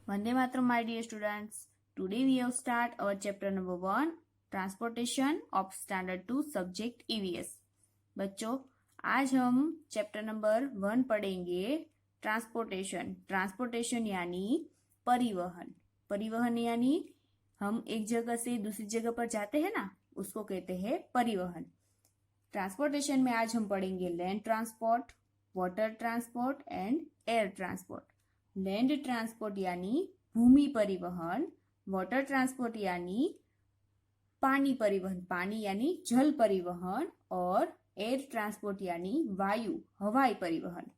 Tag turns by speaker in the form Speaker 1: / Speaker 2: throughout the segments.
Speaker 1: Vande Mataram, my dear students. Today we have start our chapter number 1, Transportation of Standard 2 Subject EVS. बच्चों, आज हम chapter number 1 पढ़ेंगे transportation. Transportation यानी परिवहन। परिवहन यानी हम एक जगह से दूसरी जगह पर जाते हैं ना, उसको कहते हैं परिवहन। ट्रांसपोर्टेशन में आज हम पढ़ेंगे land transport, water transport and air transport. Land transport यानी भूमि परिवहन, वाटर ट्रांसपोर्ट यानी पानी परिवहन, पानी यानी जल परिवहन, और एयर ट्रांसपोर्ट यानी वायु हवाई परिवहन।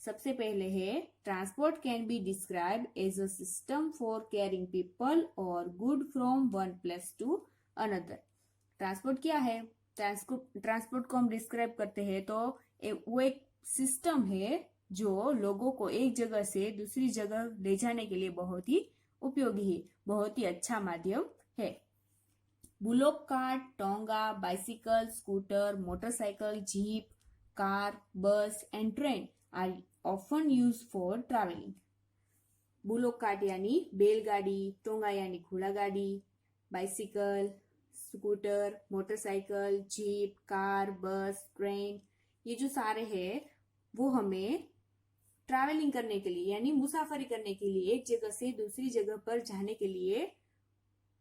Speaker 1: सबसे पहले है transport can be describe as a system for carrying people और good from one place to another. Transport क्या है? ट्रांसपोर्ट को हम डिस्क्राइब करते हैं तो वो एक सिस्टम है जो लोगों को एक जगह से दूसरी जगह ले जाने के लिए बहुत ही उपयोगी है, बहुत ही अच्छा माध्यम है। Bullock cart, tonga, bicycle, scooter, motorcycle, jeep, car, bus and train are often use for travelling. Bullock cart यानी बैलगाड़ी, टोंगा यानी घोड़ा गाड़ी, bicycle, scooter, motorcycle, jeep, car, bus, train, ये जो सारे हैं वो हमें ट्रैवलिंग करने के लिए यानी मुसाफरी करने के लिए, एक जगह से दूसरी जगह पर जाने के लिए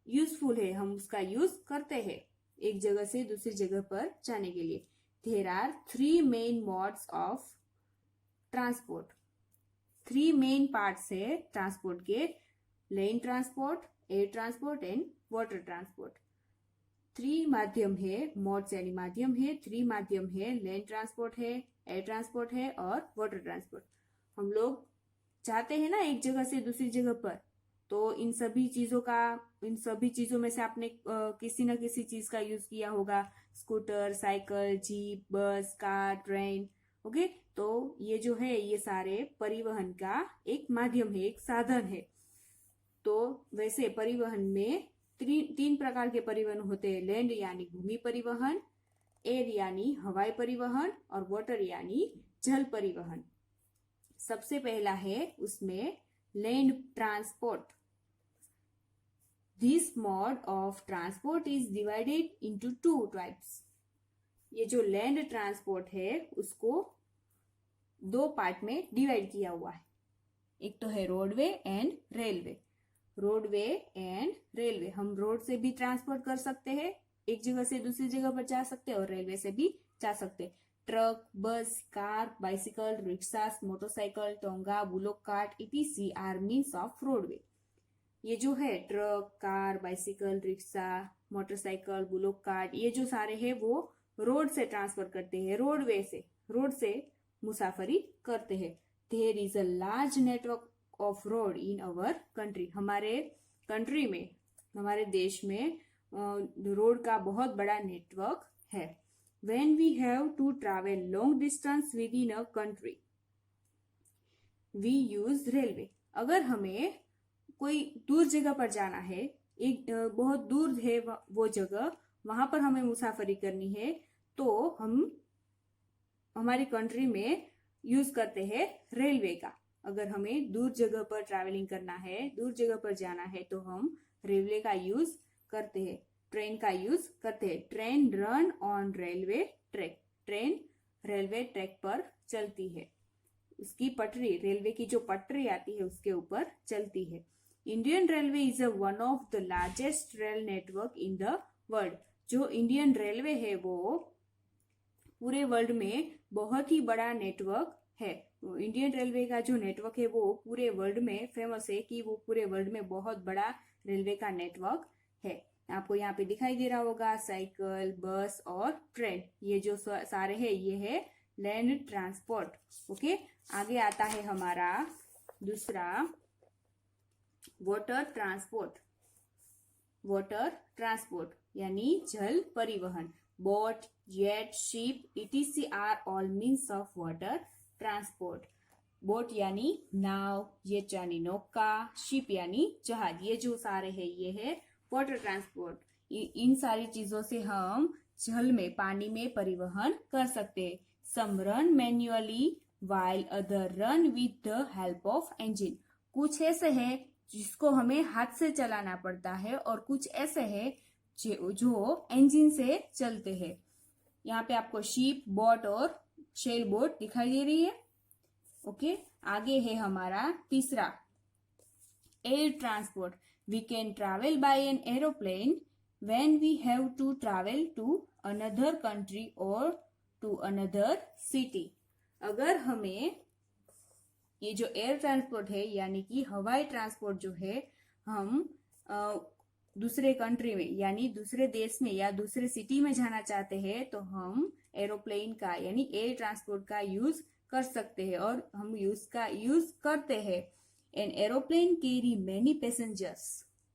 Speaker 1: यूजफुल है। हम उसका यूज करते हैं एक जगह से दूसरी जगह पर जाने के लिए। There are 3 main modes of transport. 3 main parts है ट्रांसपोर्ट के, land transport, air transport and water transport. 3 माध्यम है, मोड्स यानी माध्यम है, 3 माध्यम है, लैंड ट्रांसपोर्ट है, एयर ट्रांसपोर्ट है और वाटर ट्रांसपोर्ट। हम लोग जाते हैं ना एक जगह से दूसरी जगह पर, तो इन सभी चीजों में से आपने किसी न किसी चीज का यूज किया होगा। स्कूटर, साइकिल, जीप, बस, कार, ट्रेन। ओके, तो ये जो है ये सारे परिवहन का एक माध्यम है, एक साधन है। तो वैसे परिवहन में 3 प्रकार के परिवहन होते हैं। लैंड यानी भूमि परिवहन, एयर यानी हवाई परिवहन और वाटर यानी जल परिवहन। सबसे पहला है उसमें land transport. This mode of transport is divided into 2 types. ये जो लैंड ट्रांसपोर्ट है उसको 2 पार्ट में डिवाइड किया हुआ है। एक तो है roadway and railway. Roadway and railway, हम रोड से भी ट्रांसपोर्ट कर सकते हैं, एक जगह से दूसरी जगह पर जा सकते हैं, और रेलवे से भी जा सकते हैं। Truck, bus, car, bicycle, rickshaw, motorcycle, tonga, bullock cart etc are means of roadway. ये जो है truck, car, bicycle, rickshaw, motorcycle, bullock cart, ये जो सारे हैं वो रोड से ट्रांसफर करते हैं, रोड से मुसाफरी करते हैं। There is a large network of road in our country. हमारे कंट्री में, हमारे देश में रोड का बहुत बड़ा नेटवर्क है। When we have to travel long distance within a country, we use railway. अगर हमें कोई दूर जगह पर जाना है, एक बहुत दूर है वो जगह, वहां पर हमें मुसाफरी करनी है, तो हम हमारी कंट्री में यूज करते हैं रेलवे का। अगर हमें दूर जगह पर ट्रैवलिंग करना है, दूर जगह पर जाना है, तो हम रेलवे का यूज करते हैं, ट्रेन का यूज करते हैं। Train run on railway track. Train railway track पर चलती है, उसकी पटरी, रेलवे की जो पटरी आती है उसके ऊपर चलती है। Indian railway is one of the largest rail network in the world. जो इंडियन रेलवे है वो पूरे वर्ल्ड में बहुत ही बड़ा नेटवर्क है। इंडियन रेलवे का जो नेटवर्क है वो पूरे वर्ल्ड में फेमस है, कि वो पूरे वर्ल्ड में बहुत बड़ा रेलवे का नेटवर्क है। आपको यहाँ पे दिखाई दे रहा होगा साइकिल, बस और ट्रेन, ये जो सारे हैं ये है लैंड ट्रांसपोर्ट। ओके, आगे आता है हमारा दूसरा वाटर ट्रांसपोर्ट। वाटर ट्रांसपोर्ट यानी जल परिवहन। Boat, jet, ship etc are all means of water transport. Boat यानी नाव, जेट यानी नौका, शिप यानी जहाज, ये जो सारे हैं ये है वाटर ट्रांसपोर्ट। इन सारी चीजों से हम जल में, पानी में परिवहन कर सकते हैं। Some run manually while other run with the help of engine. कुछ ऐसे है जिसको हमें हाथ से चलाना पड़ता है और कुछ ऐसे है जो इंजन से चलते हैं। यहाँ पे आपको शिप, बोट और शेल बोट दिखाई दे रही है। ओके, आगे है हमारा तीसरा air transport. We can travel by an aeroplane when we have to travel to another country और टू अनदर सिटी। अगर हमें ये जो एयर ट्रांसपोर्ट है यानी कि हवाई ट्रांसपोर्ट जो है, हम दूसरे कंट्री में यानी दूसरे देश में या दूसरे सिटी में जाना चाहते हैं तो हम एरोप्लेन का यानी एयर ट्रांसपोर्ट का यूज कर सकते हैं और हम यूज करते हैं। An aeroplane carry many passengers.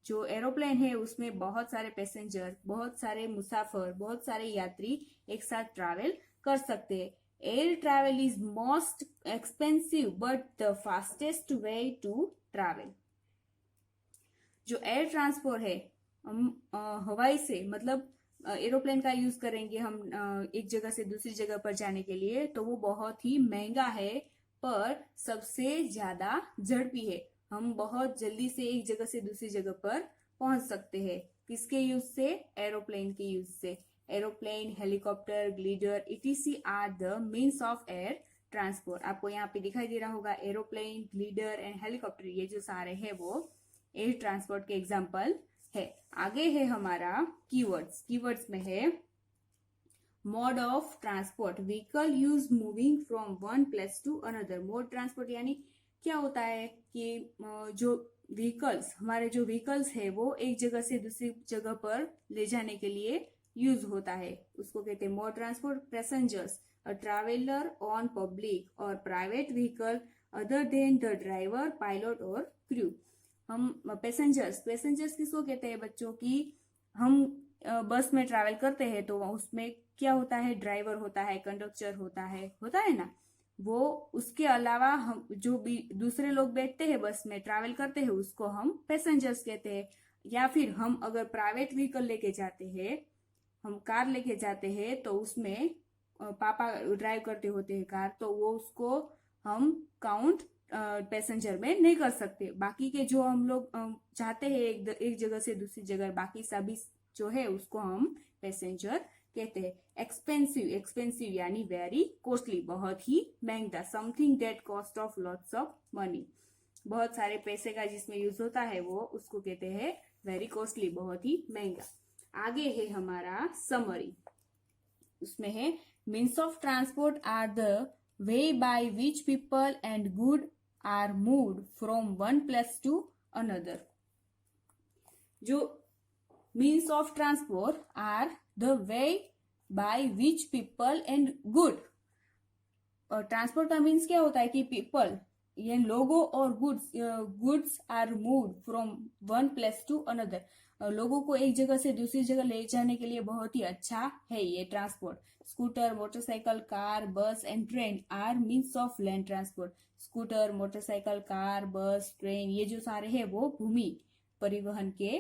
Speaker 1: जो एरोप्लेन है उसमें बहुत सारे पैसेंजर, बहुत सारे मुसाफिर, बहुत सारे यात्री एक साथ ट्रैवल कर सकते हैं। Air travel is most expensive but the fastest way to travel. जो एयर ट्रांसपोर्ट है, हम हवाई से मतलब एरोप्लेन का यूज करेंगे हम एक जगह से दूसरी जगह पर जाने के लिए, तो वो बहुत ही महंगा है पर सबसे ज्यादा झड़पी है। हम बहुत जल्दी से एक जगह से दूसरी जगह पर पहुंच सकते हैं। किसके यूज से? एरोप्लेन के यूज से। Aeroplane, helicopter, glider etc are the means of air transport. आपको यहाँ पे दिखाई दे रहा होगा एरोप्लेन, ग्लिडर एंड हेलीकॉप्टर, ये जो सारे हैं वो एयर ट्रांसपोर्ट के एग्जाम्पल है। आगे है हमारा कीवर्ड्स। कीवर्ड्स में है mode of transport, vehicle use moving from one place to another. Mode transport यानी क्या होता है कि जो व्हीकल्स, हमारे जो व्हीकल्स है वो एक जगह से दूसरी जगह पर ले जाने के लिए यूज होता है, उसको कहते हैं mode transport. Passengers, a traveller on public और private vehicle other than the driver, pilot और क्रू। हम पैसेंजर्स किसको कहते हैं बच्चों की? हम बस में ट्रैवल करते हैं तो उसमें क्या होता है? ड्राइवर होता है, कंडक्टर होता है ना। वो उसके अलावा हम जो भी दूसरे लोग बैठते हैं बस में ट्रैवल करते हैं उसको हम पैसेंजर्स कहते हैं। या फिर हम अगर प्राइवेट व्हीकल लेके जाते हैं, हम कार लेके जाते हैं तो उसमें पापा ड्राइव करते होते हैं कार, तो वो उसको हम काउंट पैसेंजर में नहीं कर सकते। बाकी के जो हम लोग चाहते हैं एक जगह से दूसरी जगह, बाकी सभी जो है उसको हम पैसेंजर कहते हैं। एक्सपेंसिव यानी वेरी कॉस्टली, बहुत ही महंगा। Something that cost of lots of money, बहुत सारे पैसे का जिसमें यूज होता है वो उसको कहते हैं वेरी कॉस्टली, बहुत ही महंगा। आगे है हमारा समरी। उसमें है means of transport are the way by which people and good are moved from one place to another. जो means of transport are the way by which people and good. और transport का means क्या होता है कि people, ये लोगों और goods are moved from one place to another. लोगों को एक जगह से दूसरी जगह ले जाने के लिए बहुत ही अच्छा है ये transport. Scooter, motorcycle, car, bus and train are means of land transport. Scooter, motorcycle, car, bus, train, ये जो सारे हैं वो भूमि परिवहन के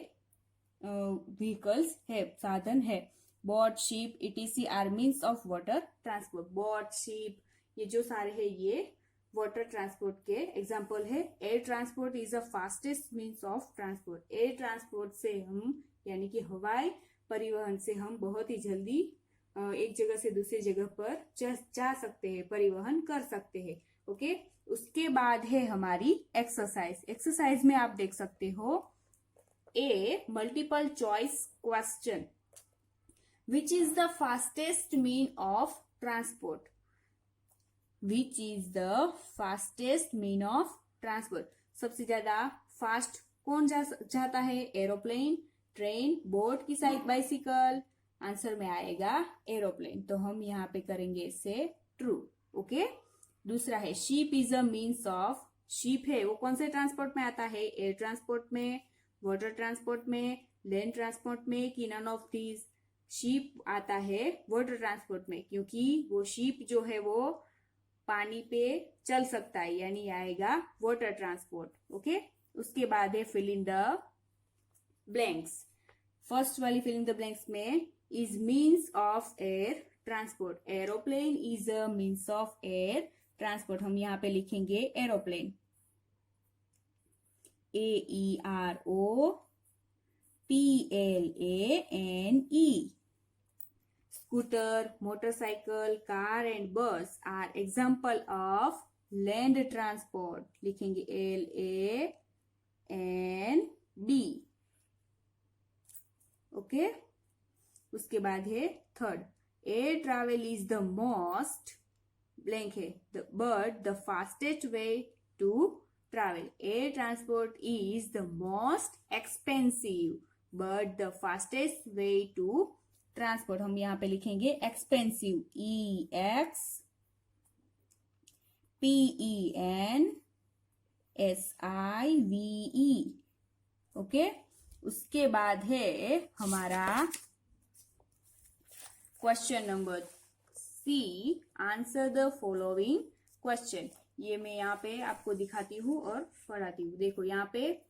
Speaker 1: व्हीकल्स है, साधन है। Boat, ship etc are means of water transport. Boat, ship, ये जो सारे हैं ये वाटर ट्रांसपोर्ट के एग्जाम्पल है। Air transport is the fastest means of transport. Air transport से हम यानी कि हवाई परिवहन से हम बहुत ही जल्दी एक जगह से दूसरी जगह पर जा सकते हैं, परिवहन कर सकते हैं। ओके, उसके बाद है हमारी एक्सरसाइज। एक्सरसाइज में आप देख सकते हो a multiple choice question, which is the fastest mean of transport. Which is the fastest mean of transport. सबसे ज्यादा फास्ट कौन जाता है? एरोप्लेन, ट्रेन, बोट की बाइसिकल। आंसर में आएगा एरोप्लेन, तो हम यहाँ पे करेंगे इसे ट्रू। ओके, दूसरा है ship is a means of. Ship है वो कौन से ट्रांसपोर्ट में आता है? एयर ट्रांसपोर्ट में, वाटर ट्रांसपोर्ट में, लैंड ट्रांसपोर्ट में कि नन ऑफ दीज? शिप आता है वाटर ट्रांसपोर्ट में, क्योंकि वो शिप जो है वो पानी पे चल सकता है, यानी आएगा वाटर ट्रांसपोर्ट। ओके, उसके बाद है fill in the blanks. First वाली फिल इन द ब्लैंक्स में is means of air transport. Aeroplane is a means of air transport, हम यहाँ पे लिखेंगे aeroplane. AEROPLANE. Scooter, motorcycle, car and bus are example of land transport. लिखेंगे LAND. Okay, उसके बाद है third, air travel is the most blank है but the fastest way to travel. Air transport is the most expensive but the fastest way to transport. हम यहाँ पे लिखेंगे expensive, EXPENSIVE. Okay, उसके बाद है हमारा question number C. Answer the following question. ये मैं यहाँ पे आपको दिखाती हूँ और पढ़ाती हूँ. देखो यहाँ पे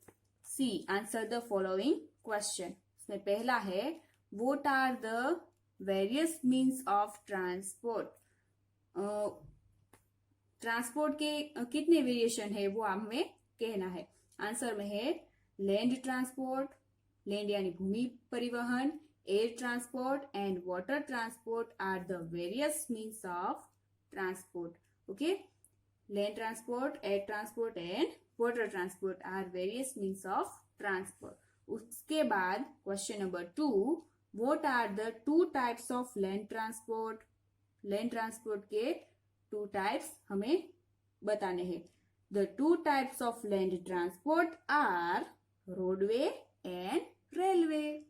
Speaker 1: C, answer the following question. इसमें पहला है what are the various means of transport. Transport के कितने वेरिएशन है वो हमें कहना है. आंसर में है लैंड ट्रांसपोर्ट, लैंड यानी भूमि परिवहन, air transport and water transport are the various means of transport. Okay, land transport, air transport and water transport are various means of transport. उसके बाद question number 2, what are the two types of land transport. Land transport के two types हमें बताने हैं. The two types of land transport are roadway and railway.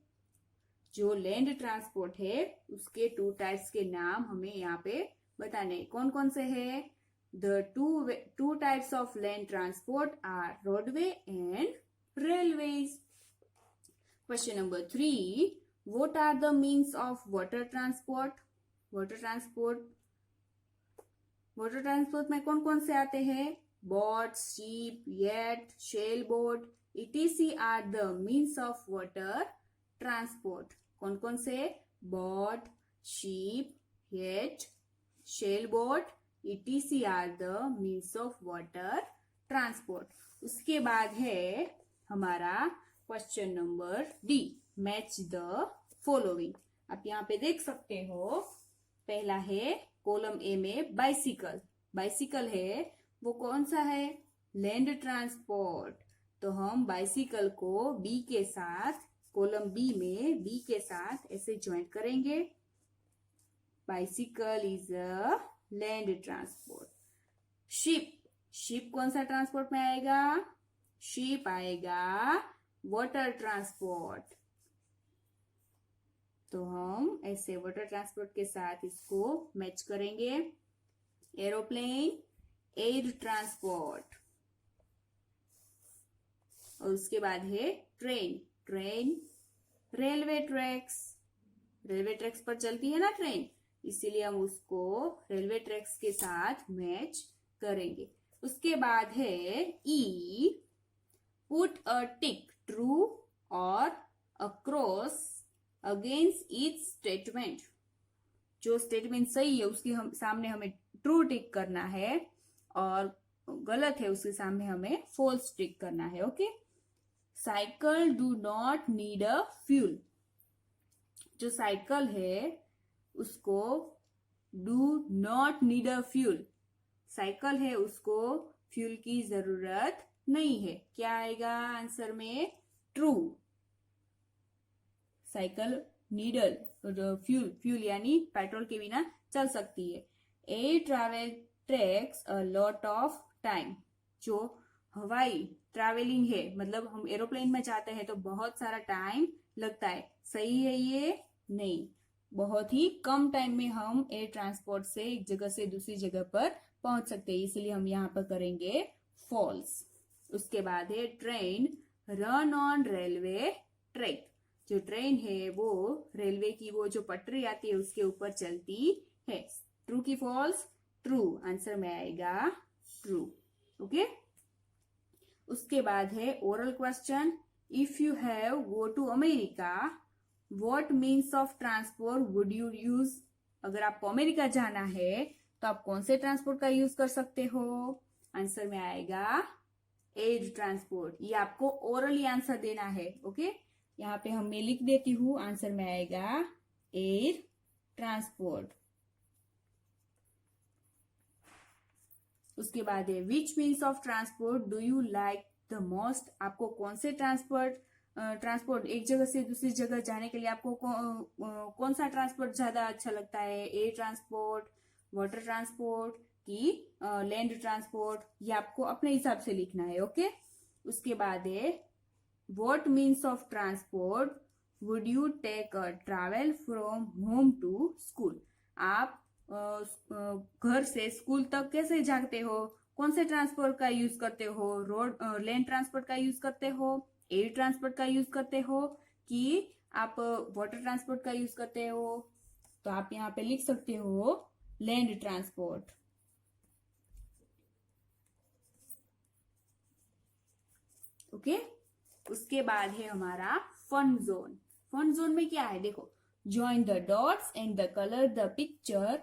Speaker 1: जो land transport है उसके two types के नाम हमें यहाँ पे बताने. कौन कौन से है? The two types of land transport are roadway and railways. Question number 3, what are the means of water transport. Water transport में कौन कौन से आते हैं? Boat, ship, yacht, shell boat etc are the means of water transport. कौन कौन से? Boat, ship, yacht, shell boat etc are the means of water transport. उसके बाद है हमारा question number D, match the following. आप यहाँ पे देख सकते हो, पहला है कॉलम ए में बाइसिकल. बाइसिकल है वो कौन सा है? Land transport. तो हम बाइसिकल को बी के साथ, कॉलम बी में बी के साथ ऐसे ज्वाइन करेंगे. Bicycle is a land transport. Ship कौन सा ट्रांसपोर्ट में आएगा? शिप आएगा वाटर ट्रांसपोर्ट. तो हम ऐसे वाटर ट्रांसपोर्ट के साथ इसको मैच करेंगे. Aeroplane, air transport. और उसके बाद है ट्रेन, रेलवे ट्रैक्स पर चलती है ना ट्रेन, इसीलिए हम उसको रेलवे ट्रैक्स के साथ मैच करेंगे. उसके बाद है ई, पुट अ टिक ट्रू और अक्रॉस अगेंस्ट ईच स्टेटमेंट. जो स्टेटमेंट सही है उसके सामने हमें ट्रू टिक करना है और गलत है उसके सामने हमें फॉल्स टिक करना है. Okay, cycle do not need a fuel. जो साइकिल है उसको do not need a fuel. Cycle है उसको फ्यूल की जरूरत नहीं है. क्या आएगा आंसर में? ट्रू. साइकिल नीडल फ्यूल यानी पेट्रोल के बिना चल सकती है. Air travel takes a lot of time. जो हवाई ट्रैवलिंग है, मतलब हम एरोप्लेन में जाते हैं तो बहुत सारा टाइम लगता है. सही है ये? नहीं, बहुत ही कम टाइम में हम एयर ट्रांसपोर्ट से एक जगह से दूसरी जगह पर पहुंच सकते हैं, इसलिए हम यहाँ पर करेंगे फॉल्स. उसके बाद है train run on railway track. जो ट्रेन है वो रेलवे की वो जो पटरी आती है उसके ऊपर चलती है. ट्रू की फॉल्स? ट्रू. आंसर में आएगा ट्रू. ओके, उसके बाद है oral question. If you have go to America, what means of transport would you use. अगर आपको अमेरिका जाना है तो आप कौन से ट्रांसपोर्ट का यूज कर सकते हो? आंसर में आएगा एयर ट्रांसपोर्ट। ये आपको ओरली आंसर देना है। ओके, यहाँ पे हम मैं लिख देती हूँ, आंसर में आएगा एयर ट्रांसपोर्ट। उसके बाद है which means of transport do you like the most. आपको कौन से ट्रांसपोर्ट एक जगह से दूसरी जगह जाने के लिए आपको कौन सा ट्रांसपोर्ट ज्यादा अच्छा लगता है, एयर ट्रांसपोर्ट, वाटर ट्रांसपोर्ट की लैंड ट्रांसपोर्ट, ये आपको अपने हिसाब से लिखना है। ओके, उसके बाद है what means of transport would you take a travel from home to school. आप घर से स्कूल तक कैसे जाते हो, कौन से ट्रांसपोर्ट का यूज करते हो, रोड लैंड ट्रांसपोर्ट का यूज करते हो, एयर ट्रांसपोर्ट का यूज करते हो, कि आप वाटर ट्रांसपोर्ट का यूज करते हो। तो आप यहाँ पे लिख सकते हो लैंड ट्रांसपोर्ट। ओके, उसके बाद है हमारा फन जोन। फन जोन में क्या है, देखो, join the dots and the colour the picture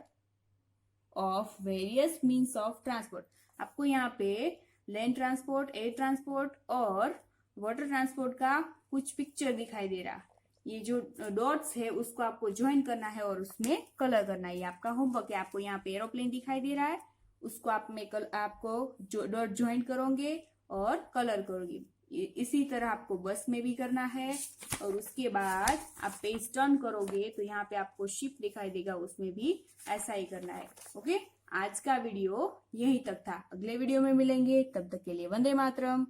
Speaker 1: of various means of transport. आपको यहाँ पे लैंड ट्रांसपोर्ट, एयर ट्रांसपोर्ट और वाटर ट्रांसपोर्ट का कुछ पिक्चर दिखाई दे रहा। ये जो डॉट्स है उसको आपको ज्वाइन करना है और उसमें कलर करना है। ये आपका होमवर्क है। आपको यहाँ पे एरोप्लेन दिखाई दे रहा है, उसको आपको जो डॉट ज्वाइन करोगे और कलर करोगे। इसी तरह आपको बस में भी करना है। और उसके बाद आप पेज टर्न करोगे तो यहाँ पे आपको शिप दिखाई देगा, उसमें भी ऐसा ही करना है। ओके, आज का वीडियो यही तक था। अगले वीडियो में मिलेंगे, तब तक के लिए वंदे मातरम।